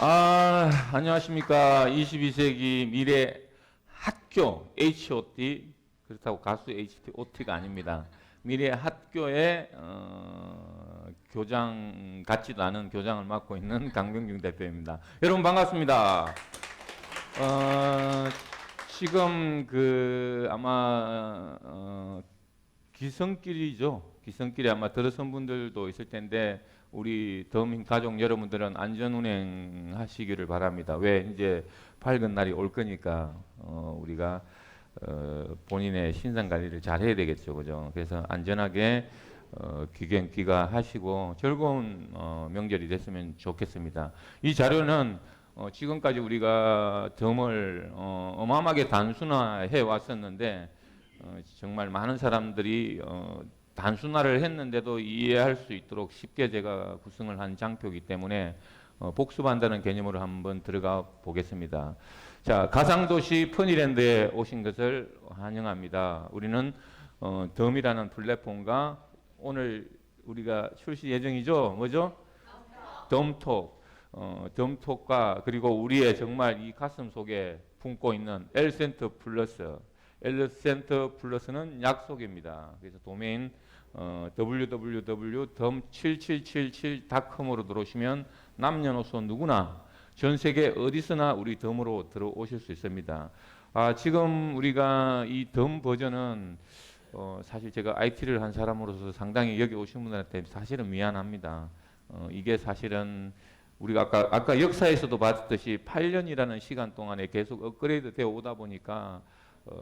안녕하십니까. 22세기 미래 학교 HOT, 그렇다고 가수 HOT가 아닙니다. 미래 학교의 교장 같지도 않은 교장을 맡고 있는 강병중 대표입니다. 여러분 반갑습니다. 지금 아마 기성길이죠. 기성길에 아마 들어선 분들도 있을 텐데 우리 더민 가족 여러분들은 안전운행 하시기를 바랍니다. 왜 이제 밝은 날이 올 거니까 우리가 본인의 신상 관리를 잘 해야 되겠죠, 그죠? 그래서 안전하게 귀가하시고 즐거운 명절이 됐으면 좋겠습니다. 이 자료는 지금까지 우리가 덤을 어마어마하게 단순화해 왔었는데 정말 많은 사람들이 단순화를 했는데도 이해할 수 있도록 쉽게 제가 구성을 한 장표이기 때문에 복습한다는 개념으로 한번 들어가 보겠습니다. 자, 가상도시 퍼니랜드에 오신 것을 환영합니다. 우리는 덤이라는 플랫폼과 오늘 우리가 출시 예정이죠. 뭐죠? 덤톡. 덤톡과 그리고 우리의 정말 이 가슴 속에 품고 있는 엘센터 플러스. 엘센터 플러스는 약속입니다. 그래서 도메인 www.덤7777.com으로 들어오시면 남녀노소 누구나 전 세계 어디서나 우리 덤으로 들어오실 수 있습니다. 지금 우리가 이 덤 버전은 사실 제가 IT를 한 사람으로서 상당히 여기 오신 분들한테 사실은 미안합니다. 이게 사실은 우리가 아까 역사에서도 봤듯이 8년이라는 시간 동안에 계속 업그레이드 되어 오다 보니까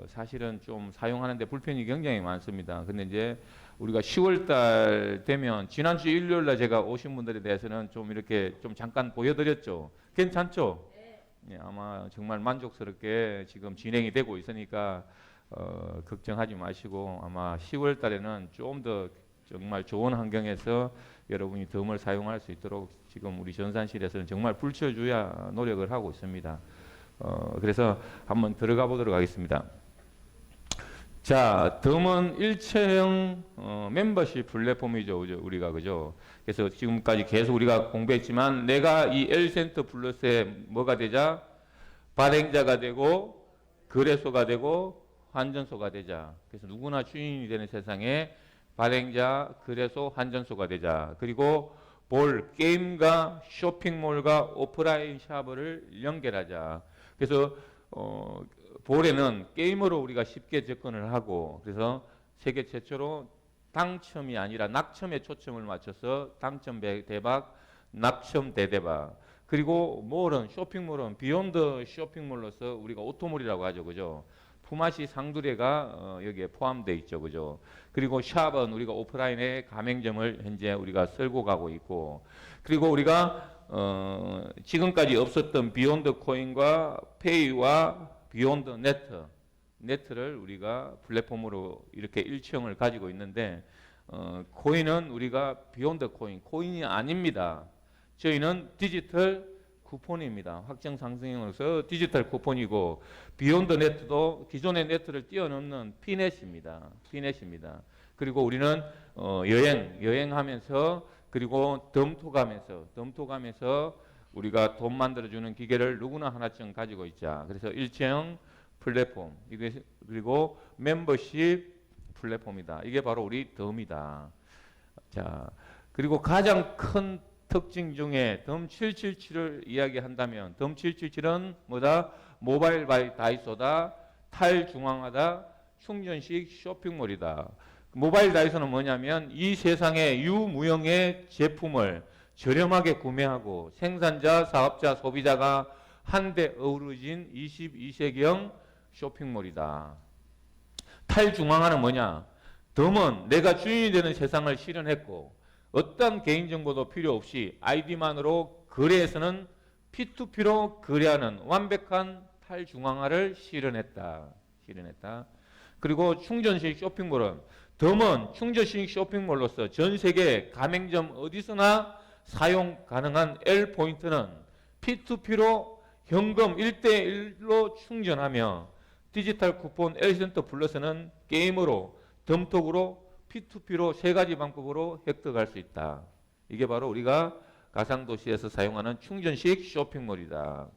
사실은 좀 사용하는데 불편이 굉장히 많습니다. 근데 이제 우리가 10월달 되면 지난주 일요일날 제가 오신 분들에 대해서는 좀 이렇게 좀 잠깐 보여드렸죠. 괜찮죠? 네, 아마 정말 만족스럽게 지금 진행이 되고 있으니까 걱정하지 마시고 아마 10월달에는 좀 더 정말 좋은 환경에서 여러분이 덤을 사용할 수 있도록 지금 우리 전산실에서는 정말 불철주야 노력을 하고 있습니다. 그래서 한번 들어가 보도록 하겠습니다. 자, 덤은 일체형 멤버십 플랫폼이죠, 우리가 그죠? 그래서 지금까지 계속 우리가 공부했지만 내가 이 엘센터 플러스에 뭐가 되자? 발행자가 되고 거래소가 되고 환전소가 되자. 그래서 누구나 주인이 되는 세상에 발행자, 거래소, 환전소가 되자. 그리고 게임과 쇼핑몰과 오프라인 샵을 연결하자. 그래서 볼에는 게임으로 우리가 쉽게 접근을 하고 그래서 세계 최초로 당첨이 아니라 낙첨에 초점을 맞춰서 당첨 대박, 낙첨 대대박. 그리고 몰은 쇼핑몰은 비욘드 쇼핑몰로서 우리가 오토몰이라고 하죠, 그죠? 품앗이 상두레가 여기에 포함되어 있죠, 그죠? 그리고 샵은 우리가 오프라인에 가맹점을 현재 우리가 쓸고 가고 있고, 그리고 우리가 지금까지 없었던 비욘드 코인과 페이와 비욘드 네트를 우리가 플랫폼으로 이렇게 일체형을 가지고 있는데 코인은 우리가 비욘드 코인이 아닙니다. 저희는 디지털 쿠폰입니다. 확정 상승형으로서 디지털 쿠폰이고 비욘드 네트도 기존의 네트를 뛰어넘는 피넷입니다. 그리고 우리는 여행하면서 그리고 덤톡하면서 우리가 돈 만들어주는 기계를 누구나 하나쯤 가지고 있자. 그래서 일체형 플랫폼 그리고 멤버십 플랫폼이다. 이게 바로 우리 덤이다. 자, 그리고 가장 큰 특징 중에 덤 777을 이야기한다면 덤 777은 뭐다? 모바일 바이 다이소다, 탈중앙화다, 충전식 쇼핑몰이다. 모바일 다이소는 뭐냐면 이 세상의 유무형의 제품을 저렴하게 구매하고 생산자, 사업자, 소비자가 한데 어우러진 22세기형 쇼핑몰이다. 탈중앙화는 뭐냐? 덤은 내가 주인이 되는 세상을 실현했고 어떤 개인정보도 필요 없이 아이디만으로 거래에서는 P2P로 거래하는 완벽한 탈중앙화를 실현했다. 그리고 충전식 쇼핑몰은 덤은 충전식 쇼핑몰로서 전 세계 가맹점 어디서나 사용 가능한 L포인트는 P2P로 현금 1대1로 충전하며 디지털 쿠폰 엘센터 플러스는 게임으로 덤톡으로 P2P로 세 가지 방법으로 획득할 수 있다. 이게 바로 우리가 가상도시에서 사용하는 충전식 쇼핑몰이다.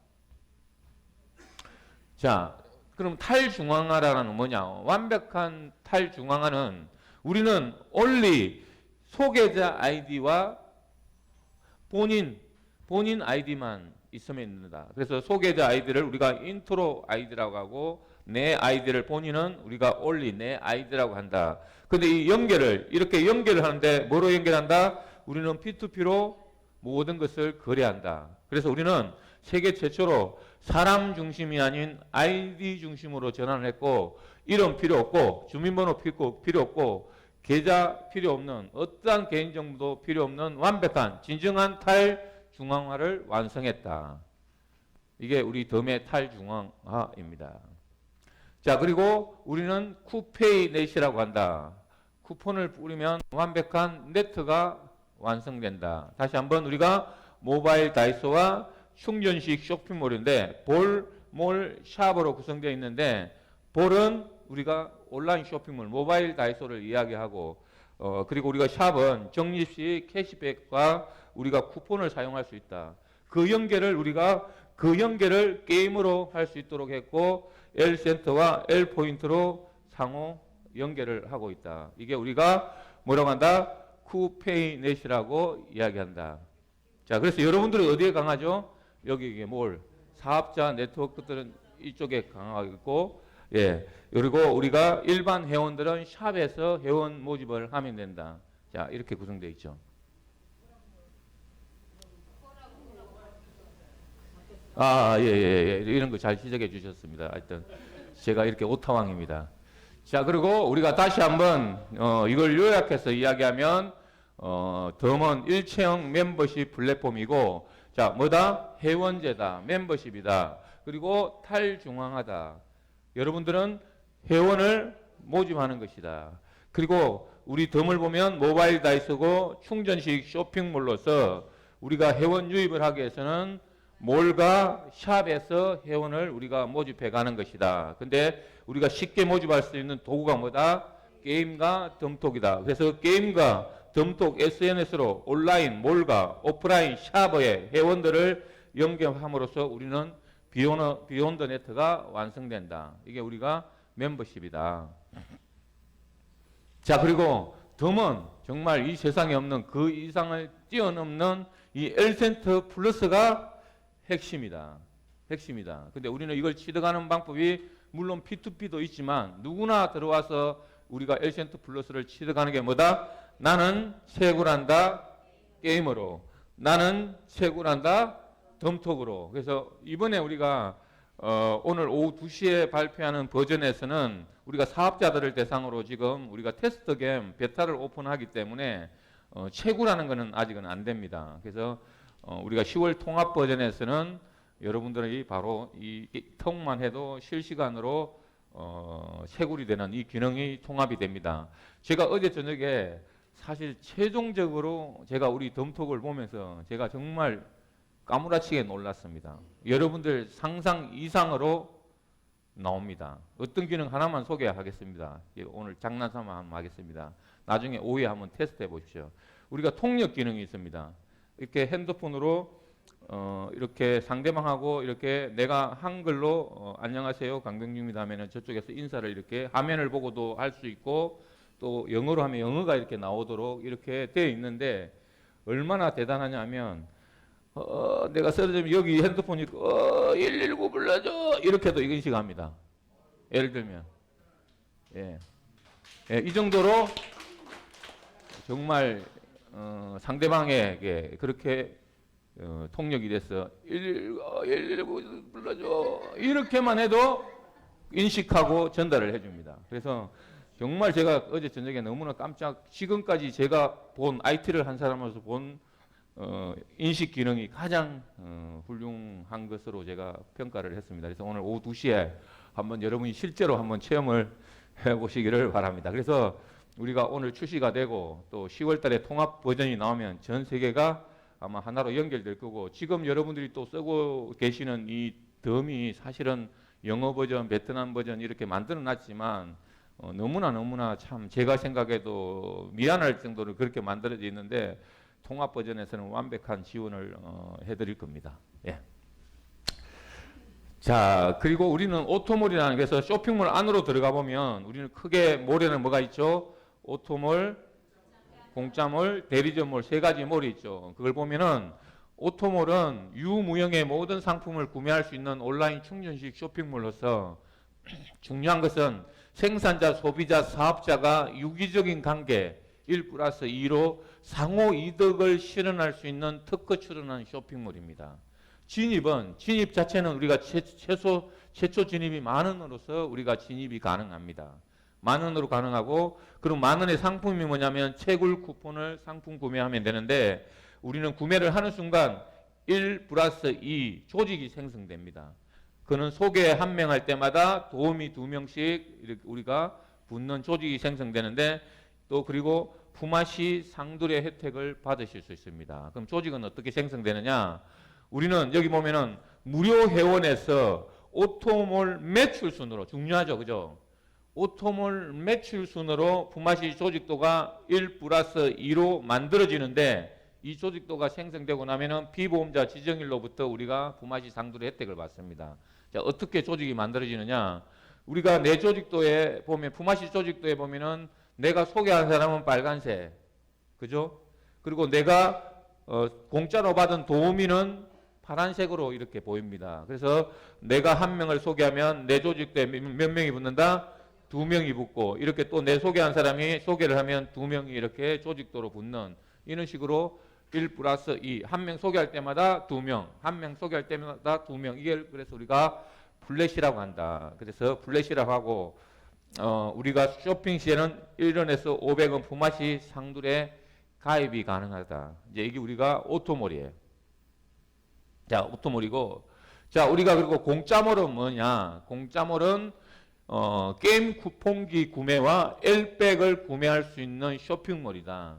자, 그럼 탈중앙화라는 뭐냐? 완벽한 탈중앙화는 우리는 only 소개자 아이디와 본인 아이디만 있으면 된다. 그래서 소개자 아이디를 우리가 인트로 아이디라고 하고 내 아이디를 본인은 우리가 only 내 아이디라고 한다. 근데 이 연결을 이렇게 연결을 하는데 뭐로 연결한다? 우리는 P2P로 모든 것을 거래한다. 그래서 우리는 세계 최초로 사람 중심이 아닌 아이디 중심으로 전환을 했고 이름 필요 없고 주민번호 필요 없고 계좌 필요 없는 어떠한 개인정보도 필요 없는 완벽한 진정한 탈중앙화를 완성했다. 이게 우리 덤의 탈중앙화입니다. 자, 그리고 우리는 쿠페이넷이라고 한다. 쿠폰을 뿌리면 완벽한 네트가 완성된다. 다시 한번 우리가 모바일 다이소와 충전식 쇼핑몰인데 볼, 몰, 샵으로 구성되어 있는데 볼은 우리가 온라인 쇼핑몰, 모바일 다이소를 이야기하고 그리고 우리가 샵은 적립식 캐시백과 우리가 쿠폰을 사용할 수 있다. 그 연결을 게임으로 할 수 있도록 했고 L센터와 L포인트로 상호 연결을 하고 있다. 이게 우리가 뭐라고 한다? 쿠페이넷이라고 이야기한다. 자, 그래서 여러분들은 어디에 강하죠? 여기 이게 뭘 사업자 네트워크들은 이쪽에 강하고 예 그리고 우리가 일반 회원들은 샵에서 회원 모집을 하면 된다. 자, 이렇게 구성되어 있죠. 예. 이런 거 잘 지적해 주셨습니다. 하여튼 제가 이렇게 오타왕입니다. 자, 그리고 우리가 다시 한번 이걸 요약해서 이야기하면 덤은 일체형 멤버십 플랫폼이고 자, 뭐다? 회원제다. 멤버십이다. 그리고 탈중앙하다. 여러분들은 회원을 모집하는 것이다. 그리고 우리 덤을 보면 모바일 다이소고 충전식 쇼핑몰로서 우리가 회원 유입을 하기 위해서는 몰과 샵에서 회원을 우리가 모집해 가는 것이다. 근데 우리가 쉽게 모집할 수 있는 도구가 뭐다? 게임과 덤톡이다. 그래서 게임과 덤톡 SNS로 온라인 몰과 오프라인 샵의 회원들을 연결함으로써 우리는 비욘드 네트가 완성된다. 이게 우리가 멤버십이다. 자, 그리고 덤은 정말 이 세상에 없는 그 이상을 뛰어넘는 이 L센터 플러스가 핵심이다. 근데 우리는 이걸 취득하는 방법이 물론 P2P도 있지만 누구나 들어와서 우리가 L센터 플러스를 취득하는 게 뭐다? 나는 채굴한다 게임으로, 나는 채굴한다 덤톡으로. 그래서 이번에 우리가 오늘 오후 2시에 발표하는 버전에서는 우리가 사업자들을 대상으로 지금 우리가 테스트 겸 베타를 오픈하기 때문에 채굴하는 것은 아직은 안 됩니다. 그래서 우리가 10월 통합 버전에서는 여러분들이 바로 이 통만 해도 실시간으로 채굴이 되는 이 기능이 통합이 됩니다. 제가 어제 저녁에 사실 최종적으로 제가 우리 덤톡을 보면서 제가 정말 까무라치게 놀랐습니다. 여러분들 상상 이상으로 나옵니다. 어떤 기능 하나만 소개하겠습니다. 오늘 장난삼아 한번 하겠습니다. 나중에 오후에 한번 테스트 해보십시오. 우리가 통역 기능이 있습니다. 이렇게 핸드폰으로 이렇게 상대방하고 이렇게 내가 한글로 안녕하세요 강병중입니다 하면은 저쪽에서 인사를 이렇게 화면을 보고도 할 수 있고 또 영어로 하면 영어가 이렇게 나오도록 이렇게 되어 있는데 얼마나 대단하냐면 내가 쓰러지면 여기 핸드폰이 119 불러줘 이렇게도 이건 합니다. 예를 들면 이 정도로 정말 상대방에게 그렇게 통역이 돼서 119 불러줘 이렇게만 해도 인식하고 전달을 해줍니다. 그래서 정말 제가 어제 저녁에 너무나 지금까지 제가 본 IT를 한 사람으로서 본 인식 기능이 가장 훌륭한 것으로 제가 평가를 했습니다. 그래서 오늘 오후 2시에 한번 여러분이 실제로 한번 체험을 해보시기를 바랍니다. 그래서 우리가 오늘 출시가 되고 또 10월 달에 통합 버전이 나오면 전 세계가 아마 하나로 연결될 거고 지금 여러분들이 또 쓰고 계시는 이 덤이 사실은 영어 버전, 베트남 버전 이렇게 만들어 놨지만 너무나 참 제가 생각해도 미안할 정도로 그렇게 만들어져 있는데 통합 버전에서는 완벽한 지원을 해드릴 겁니다. 예. 자, 그리고 우리는 오토몰이라는 게, 그래서 쇼핑몰 안으로 들어가 보면 우리는 크게 몰에는 뭐가 있죠? 오토몰, 공짜몰, 대리점몰 세 가지 몰이 있죠. 그걸 보면은 오토몰은 유무형의 모든 상품을 구매할 수 있는 온라인 충전식 쇼핑몰로서 중요한 것은 생산자, 소비자, 사업자가 유기적인 관계 1+2로 상호 이득을 실현할 수 있는 특허 출원한 쇼핑몰입니다. 진입 자체는 우리가 최초 진입이 10,000원으로서 우리가 진입이 가능합니다. 10,000원으로 가능하고, 그럼 10,000원의 상품이 뭐냐면 채굴 쿠폰을 상품 구매하면 되는데, 우리는 구매를 하는 순간 1+2 조직이 생성됩니다. 그는 소개 한 명 할 때마다 도우미 2명씩 이렇게 우리가 붙는 조직이 생성되는데, 또 그리고 품앗이 상들의 혜택을 받으실 수 있습니다. 그럼 조직은 어떻게 생성되느냐? 우리는 여기 보면은 무료 회원에서 오토몰 매출 순으로, 중요하죠, 그죠? 오토몰 매출 순으로 품앗이 조직도가 1+2로 만들어지는데, 이 조직도가 생성되고 나면은 피보험자 지정일로부터 우리가 품앗이 상들의 혜택을 받습니다. 자, 어떻게 조직이 만들어지느냐? 우리가 내 조직도에 보면, 품앗이 조직도에 보면은 내가 소개한 사람은 빨간색, 그죠? 그리고 내가 공짜로 받은 도우미는 파란색으로 이렇게 보입니다. 그래서 내가 한 명을 소개하면 내 조직도에 몇 명이 붙는다? 2명이 붙고, 이렇게 또 내 소개한 사람이 소개를 하면 2명이 이렇게 조직도로 붙는, 이런 식으로 1+2, 한 명 소개할 때마다 2명, 한 명 소개할 때마다 2명, 이게 그래서 우리가 블렛이라고 한다. 그래서 블렛이라고 하고, 우리가 쇼핑 시에는 1원에서 500원 품앗이 상들에 가입이 가능하다. 이제 이게 우리가 오토몰이에요. 자, 오토몰이고, 자, 우리가 그리고 공짜몰은 뭐냐? 공짜몰은 게임 쿠폰기 구매와 엘백을 구매할 수 있는 쇼핑몰이다.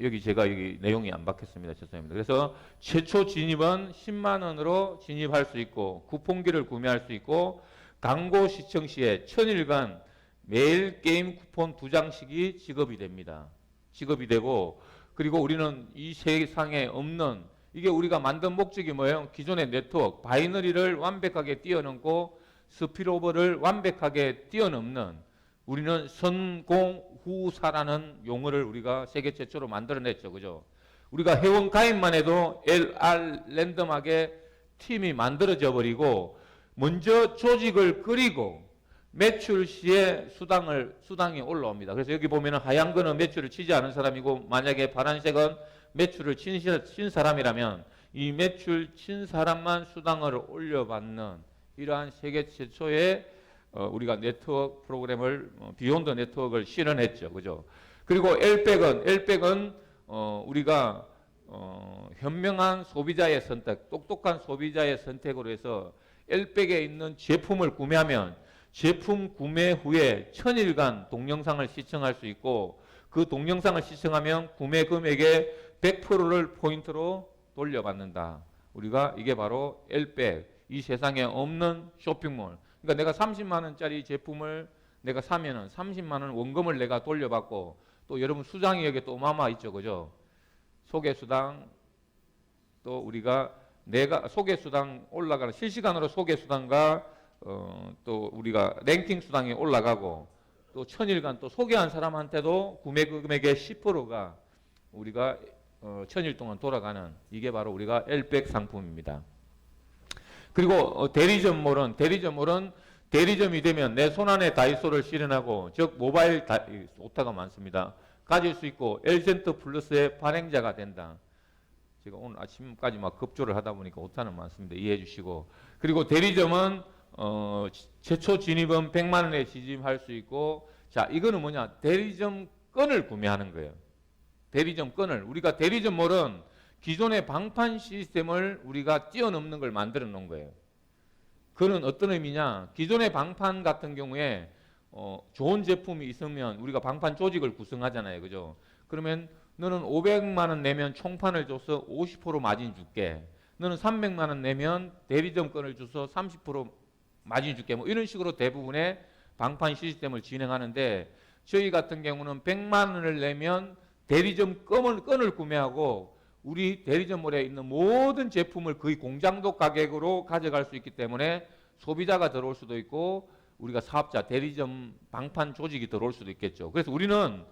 여기 제가 여기 내용이 안 박혔습니다. 죄송합니다. 그래서 최초 진입은 10만 원으로 진입할 수 있고, 쿠폰기를 구매할 수 있고, 광고 시청 시에 1000일간 매일 게임 쿠폰 2장씩이 지급이 됩니다. 지급이 되고, 그리고 우리는 이 세상에 없는, 이게 우리가 만든 목적이 뭐예요? 기존의 네트워크, 바이너리를 완벽하게 뛰어넘고 스피드오버를 완벽하게 뛰어넘는, 우리는 선공후사라는 용어를 우리가 세계 최초로 만들어냈죠. 그죠? 우리가 회원 가입만 해도 LR 랜덤하게 팀이 만들어져 버리고, 먼저 조직을 그리고 매출 시에 수당이 올라옵니다. 그래서 여기 보면은 하얀 거는 매출을 치지 않은 사람이고, 만약에 파란색은 매출을 친 사람이라면 이 매출 친 사람만 수당을 올려받는 이러한 세계 최초의 우리가 네트워크 프로그램을, 비욘드 네트워크를 실현했죠. 그죠? 그리고 엘백은 우리가 현명한 소비자의 선택, 똑똑한 소비자의 선택으로 해서 엘백에 있는 제품을 구매하면 제품 구매 후에 1000일간 동영상을 시청할 수 있고, 그 동영상을 시청하면 구매 금액의 100%를 포인트로 돌려받는다. 우리가 이게 바로 엘백, 이 세상에 없는 쇼핑몰. 그러니까 내가 30만 원짜리 제품을 내가 사면은 30만 원 원금을 내가 돌려받고, 또 여러분 수당이 여기 또 어마어마 있죠. 그죠? 소개수당, 또 우리가 내가 소개수당 올라가는, 실시간으로 소개수당과 또 우리가 랭킹 수당이 올라가고, 또 1000일간 또 소개한 사람한테도 구매 금액의 10%가 우리가 1000일 동안 돌아가는, 이게 바로 우리가 엘백 상품입니다. 그리고 대리점몰은 대리점이 되면 내 손안에 다이소를 실현하고, 즉 모바일 오타가 많습니다. 가질 수 있고 L센터 플러스의 발행자가 된다. 제가 오늘 아침까지 막 급조를 하다 보니까 오타는 많습니다. 이해해 주시고. 그리고 대리점은 최초 진입은 100만 원에 진입할 수 있고, 자, 이거는 뭐냐? 대리점 건을 구매하는 거예요. 대리점 건을. 우리가 대리점몰은 기존의 방판 시스템을 우리가 뛰어넘는 걸 만들어 놓은 거예요. 그는 어떤 의미냐? 기존의 방판 같은 경우에 좋은 제품이 있으면 우리가 방판 조직을 구성하잖아요. 그죠? 그러면 너는 500만 원 내면 총판을 줘서 50% 마진 줄게. 너는 300만 원 내면 대리점 건을 줘서 30% 마진 줄게. 뭐 이런 식으로 대부분의 방판 시스템을 진행하는데, 저희 같은 경우는 100만 원을 내면 대리점 건을 구매하고 우리 대리점몰에 있는 모든 제품을 거의 공장도 가격으로 가져갈 수 있기 때문에 소비자가 들어올 수도 있고 우리가 사업자, 대리점 방판 조직이 들어올 수도 있겠죠. 그래서 우리는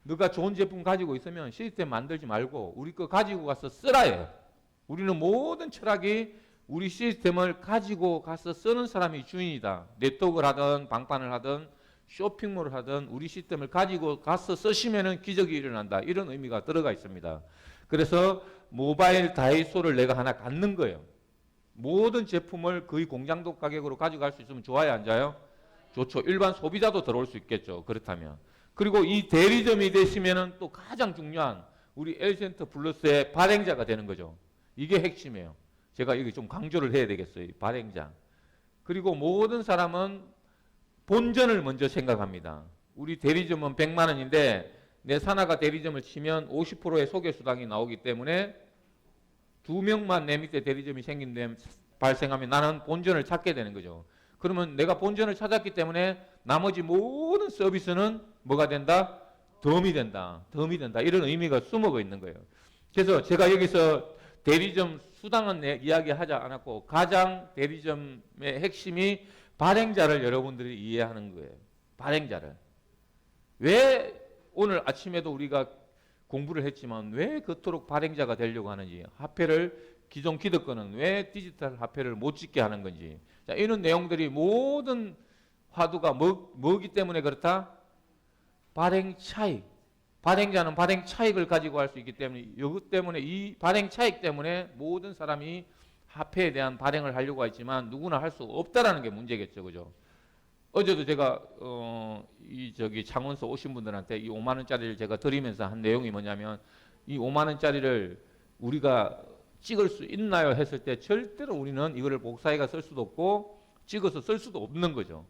너가 좋은 제품 가지고 있으면 시스템 만들지 말고 우리 거 가지고 가서 쓰라 해요. 우리는 모든 철학이 우리 시스템을 가지고 가서 쓰는 사람이 주인이다. 네트워크를 하든 방판을 하든 쇼핑몰을 하든 우리 시스템을 가지고 가서 쓰시면은 기적이 일어난다. 이런 의미가 들어가 있습니다. 그래서 모바일 다이소를 내가 하나 갖는 거예요. 모든 제품을 거의 공장도 가격으로 가져갈 수 있으면 좋아요, 안 좋아요? 좋죠. 일반 소비자도 들어올 수 있겠죠. 그렇다면. 그리고 이 대리점이 되시면은 또 가장 중요한 우리 L센터 플러스의 발행자가 되는 거죠. 이게 핵심이에요. 제가 여기 좀 강조를 해야 되겠어요. 발행자. 그리고 모든 사람은 본전을 먼저 생각합니다. 우리 대리점은 100만 원인데 내 산하가 대리점을 치면 50%의 소개수당이 나오기 때문에 2명만 내 밑에 대리점이 발생하면 나는 본전을 찾게 되는 거죠. 그러면 내가 본전을 찾았기 때문에 나머지 모든 서비스는 뭐가 된다? 덤이 된다. 덤이 된다. 이런 의미가 숨어가 있는 거예요. 그래서 제가 여기서 대리점 수당은 이야기하지 않았고 가장 대리점의 핵심이 발행자를 여러분들이 이해하는 거예요. 발행자를. 왜 오늘 아침에도 우리가 공부를 했지만 왜 그토록 발행자가 되려고 하는지, 화폐를 기존 기득권은 왜 디지털 화폐를 못 찍게 하는 건지, 자, 이런 내용들이 모든 화두가 뭐기 때문에 그렇다? 발행 차익. 발행자는 발행 차익을 가지고 할 수 있기 때문에, 이것 때문에 이 발행 차익 때문에 모든 사람이 화폐에 대한 발행을 하려고 했지만 누구나 할 수 없다라는 게 문제겠죠, 그죠? 어제도 제가 창원서 오신 분들한테 이 5만 원짜리를 제가 드리면서 한 내용이 뭐냐면, 이 5만 원짜리를 우리가 찍을 수 있나요? 했을 때 절대로 우리는 이거를 복사해가 쓸 수도 없고 찍어서 쓸 수도 없는 거죠.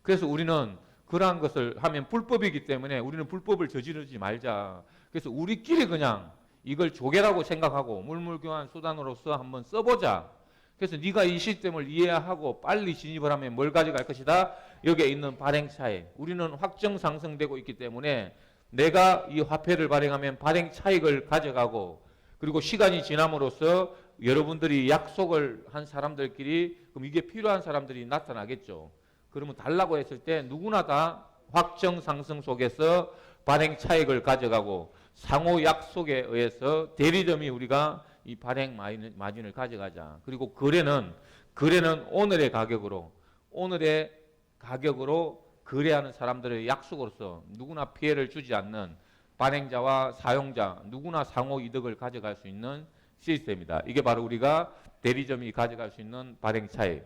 그래서 우리는 그러한 것을 하면 불법이기 때문에 우리는 불법을 저지르지 말자. 그래서 우리끼리 그냥 이걸 조개라고 생각하고 물물교환 수단으로서 한번 써보자. 그래서 네가 이 시스템을 이해하고 빨리 진입을 하면 뭘 가져갈 것이다? 여기에 있는 발행차익. 우리는 확정 상승되고 있기 때문에 내가 이 화폐를 발행하면 발행 차익을 가져가고, 그리고 시간이 지남으로써 여러분들이 약속을 한 사람들끼리 그럼 이게 필요한 사람들이 나타나겠죠. 그러면 달라고 했을 때 누구나 다 확정 상승 속에서 발행 차익을 가져가고 상호 약속에 의해서 대리점이 우리가 이 발행 마진을 가져가자. 그리고 거래는 오늘의 가격으로 거래하는 사람들의 약속으로서 누구나 피해를 주지 않는 발행자와 사용자 누구나 상호 이득을 가져갈 수 있는 시스템이다. 이게 바로 우리가 대리점이 가져갈 수 있는 발행 차익.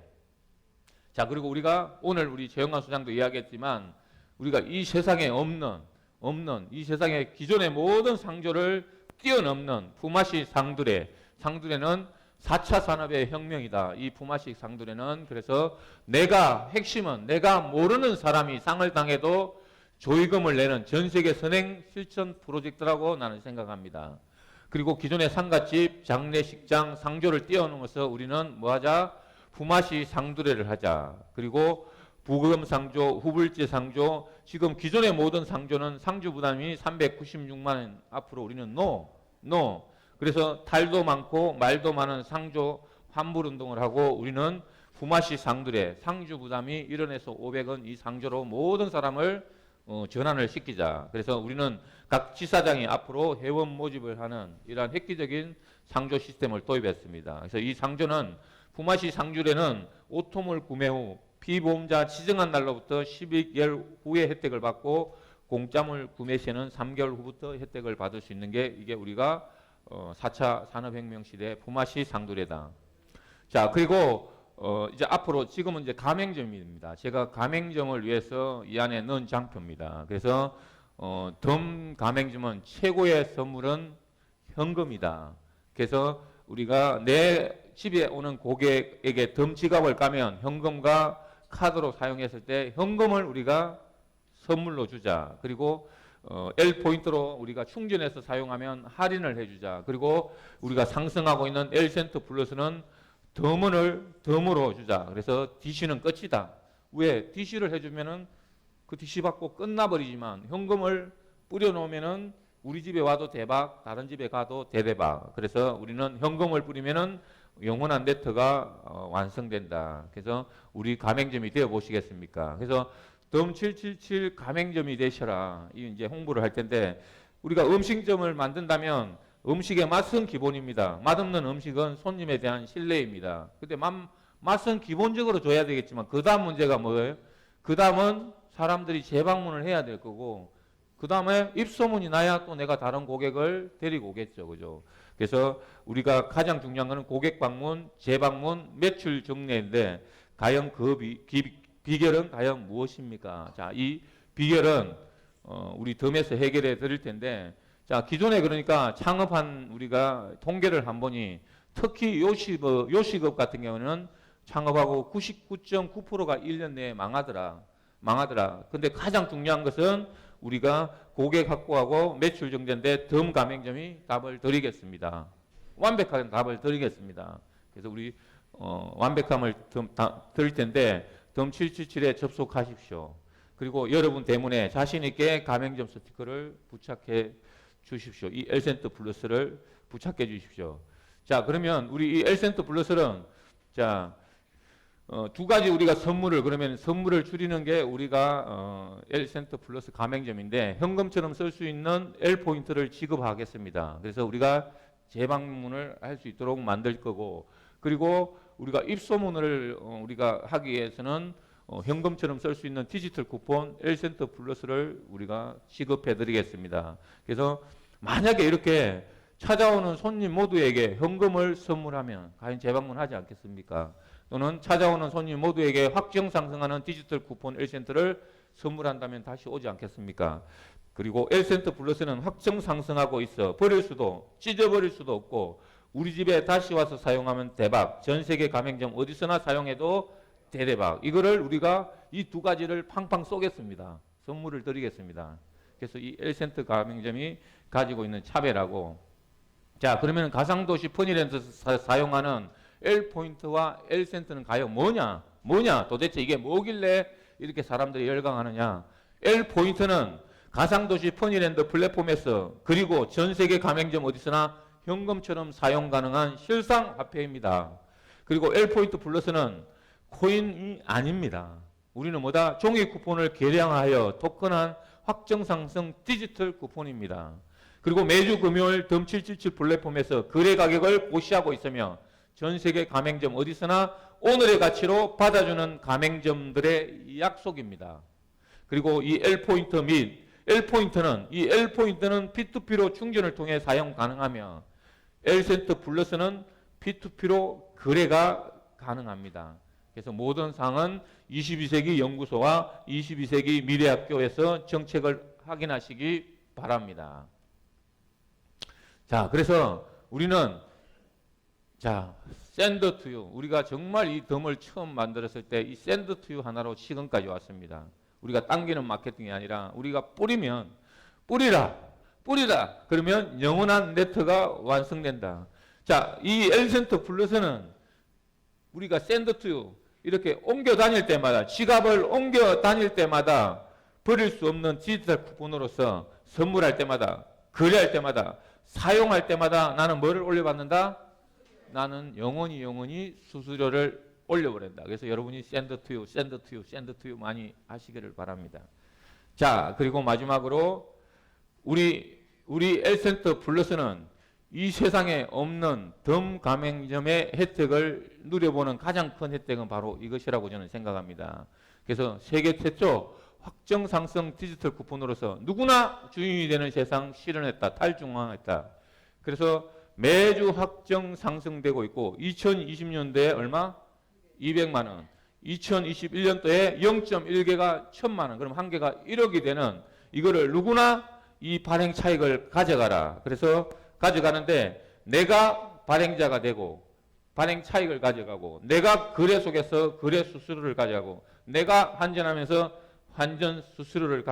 자, 그리고 우리가 오늘 우리 최영관 소장도 이야기했지만 우리가 이 세상에 없는 이 세상의 기존의 모든 상조를 뛰어넘는 푸마시 상두레는 4차 산업의 혁명이다. 이 푸마시 상두레는 그래서 핵심은 내가 모르는 사람이 상을 당해도 조의금을 내는 전 세계 선행 실천 프로젝트라고 나는 생각합니다. 그리고 기존의 상갓집, 장례식장, 상조를 뛰어넘어서 우리는 뭐하자? 푸마시 상두레를 하자. 그리고 부금 상조, 후불제 상조, 지금 기존의 모든 상조는 상주 부담이 396만 원 앞으로 우리는 NO. 그래서 탈도 많고 말도 많은 상조 환불 운동을 하고 우리는 푸마시 상두레, 상주 부담이 1원에서 500원 이 상조로 모든 사람을 전환을 시키자. 그래서 우리는 각 지사장이 앞으로 회원 모집을 하는 이러한 획기적인 상조 시스템을 도입했습니다. 그래서 이 상조는 푸마시 상주레는 오토몰 구매 후 피보험자 지정한 날로부터 12개월 후에 혜택을 받고 공짜물 구매 시에는 3개월 후부터 혜택을 받을 수 있는 게 이게 우리가 4차 산업혁명 시대 푸마시 상두레다. 자, 그리고 이제 앞으로 지금은 이제 가맹점입니다. 제가 가맹점을 위해서 이 안에 넣은 장표입니다. 그래서 덤 가맹점은 최고의 선물은 현금이다. 그래서 우리가 내 집에 오는 고객에게 덤 지갑을 까면 현금과 카드로 사용했을 때 현금을 우리가 선물로 주자. 그리고 L포인트로 우리가 충전해서 사용하면 할인을 해주자. 그리고 우리가 상승하고 있는 L센터 플러스는 덤으로 주자. 그래서 DC는 끝이다. 왜? DC를 해주면은 그 DC 받고 끝나버리지만 현금을 뿌려놓으면은 우리 집에 와도 대박, 다른 집에 가도 대대박. 그래서 우리는 현금을 뿌리면은 영원한 네트가 완성된다. 그래서 우리 가맹점이 되어 보시겠습니까? 그래서 덤 777 가맹점이 되셔라. 이 이제 홍보를 할 텐데 우리가 음식점을 만든다면 음식의 맛은 기본입니다. 맛없는 음식은 손님에 대한 신뢰입니다. 근데 맛은 기본적으로 줘야 되겠지만 그 다음 문제가 뭐예요? 그 다음은 사람들이 재방문을 해야 될 거고 그 다음에 입소문이 나야 또 내가 다른 고객을 데리고 오겠죠. 그죠? 그래서 우리가 가장 중요한 것은 고객 방문, 재방문, 매출 정례인데 과연 그 비결은 과연 무엇입니까? 자, 이 비결은 우리 덤에서 해결해 드릴 텐데 자, 기존에 그러니까 창업한 우리가 통계를 한 보니 특히 요식업 같은 경우는 창업하고 99.9%가 1년 내에 망하더라. 근데 가장 중요한 것은 우리가 고객 확보하고 매출 정제인데 덤 가맹점이 답을 드리겠습니다. 완벽한 답을 드리겠습니다. 그래서 우리 완벽함을 드릴 텐데 덤 777에 접속하십시오. 그리고 여러분 대문에 자신 있게 가맹점 스티커를 부착해 주십시오. 이 엘센트 플러스를 부착해 주십시오. 자, 그러면 우리 이 엘센트 플러스는 자, 두 가지 우리가 선물을 줄이는 게 우리가 엘센트 플러스 가맹점인데 현금처럼 쓸 수 있는 L포인트를 지급하겠습니다. 그래서 우리가 재방문을 할 수 있도록 만들 거고 그리고 우리가 입소문을 우리가 하기 위해서는 현금처럼 쓸 수 있는 디지털 쿠폰 엘센트 플러스를 우리가 지급해 드리겠습니다. 그래서 만약에 이렇게 찾아오는 손님 모두에게 현금을 선물하면 과연 재방문하지 않겠습니까? 또는 찾아오는 손님 모두에게 확정 상승하는 디지털 쿠폰 엘센트를 선물한다면 다시 오지 않겠습니까? 그리고 엘센트 플러스는 확정 상승하고 있어 버릴 수도 찢어버릴 수도 없고 우리 집에 다시 와서 사용하면 대박, 전 세계 가맹점 어디서나 사용해도 대대박. 이거를 우리가 이 두 가지를 팡팡 쏘겠습니다. 선물을 드리겠습니다. 그래서 이 엘센트 가맹점이 가지고 있는 차별하고 자, 그러면 가상도시 퍼니랜드에서 사용하는 L포인트와 L센트는 과연 뭐냐? 도대체 이게 뭐길래 이렇게 사람들이 열광하느냐? L포인트는 가상도시 퍼니랜드 플랫폼에서 그리고 전세계 가맹점 어디서나 현금처럼 사용 가능한 실상 화폐입니다. 그리고 L포인트 플러스는 코인이 아닙니다. 우리는 뭐다? 종이 쿠폰을 개량하여 토큰한 확정 상승 디지털 쿠폰입니다. 그리고 매주 금요일 덤 777 플랫폼에서 거래 가격을 고시하고 있으며 전 세계 가맹점 어디서나 오늘의 가치로 받아주는 가맹점들의 약속입니다. 그리고 이 L포인트 및 L포인트는 P2P로 충전을 통해 사용 가능하며 L센트 플러스는 P2P로 거래가 가능합니다. 그래서 모든 사항은 22세기 연구소와 22세기 미래학교에서 정책을 확인하시기 바랍니다. 자, 그래서 우리는 자, 샌드 투유. 우리가 정말 이 덤을 처음 만들었을 때 이 샌드 투유 하나로 지금까지 왔습니다. 우리가 당기는 마케팅이 아니라 우리가 뿌리라. 그러면 영원한 네트가 완성된다. 자, 이 엘센트 플러스는 우리가 샌드 투유 이렇게 옮겨 다닐 때마다 지갑을 옮겨 다닐 때마다 버릴 수 없는 디지털 쿠폰으로서 선물할 때마다 거래할 때마다 사용할 때마다 나는 뭐를 올려받는다? 나는 영원히 수수료를 올려버린다. 그래서 여러분이 샌드 투유 많이 하시기를 바랍니다. 자, 그리고 마지막으로 우리 엘센트 플러스는 이 세상에 없는 덤 가맹점의 혜택을 누려보는 가장 큰 혜택은 바로 이것이라고 저는 생각합니다. 그래서 세계 최초 확정 상승 디지털 쿠폰으로서 누구나 주인이 되는 세상 실현했다. 탈중앙했다. 그래서 매주 확정 상승되고 있고 2020년도에 얼마? 200만 원. 2021년도에 0.1개가 1000만 원. 그럼 한 개가 1억이 되는 이거를 누구나 이 발행 차익을 가져가라. 그래서 가져가는데 내가 발행자가 되고 발행 차익을 가져가고 내가 거래 속에서 거래 수수료를 가져가고 내가 환전하면서 환전 수수료를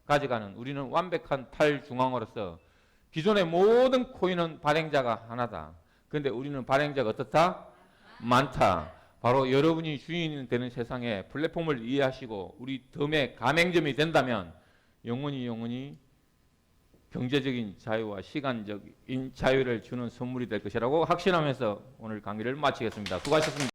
가져가는 우리는 완벽한 탈중앙으로서 기존의 모든 코인은 발행자가 하나다. 그런데 우리는 발행자가 어떻다? 많다. 바로 여러분이 주인이 되는 세상에 플랫폼을 이해하시고 우리 덤의 가맹점이 된다면 영원히 경제적인 자유와 시간적인 자유를 주는 선물이 될 것이라고 확신하면서 오늘 강의를 마치겠습니다. 수고하셨습니다.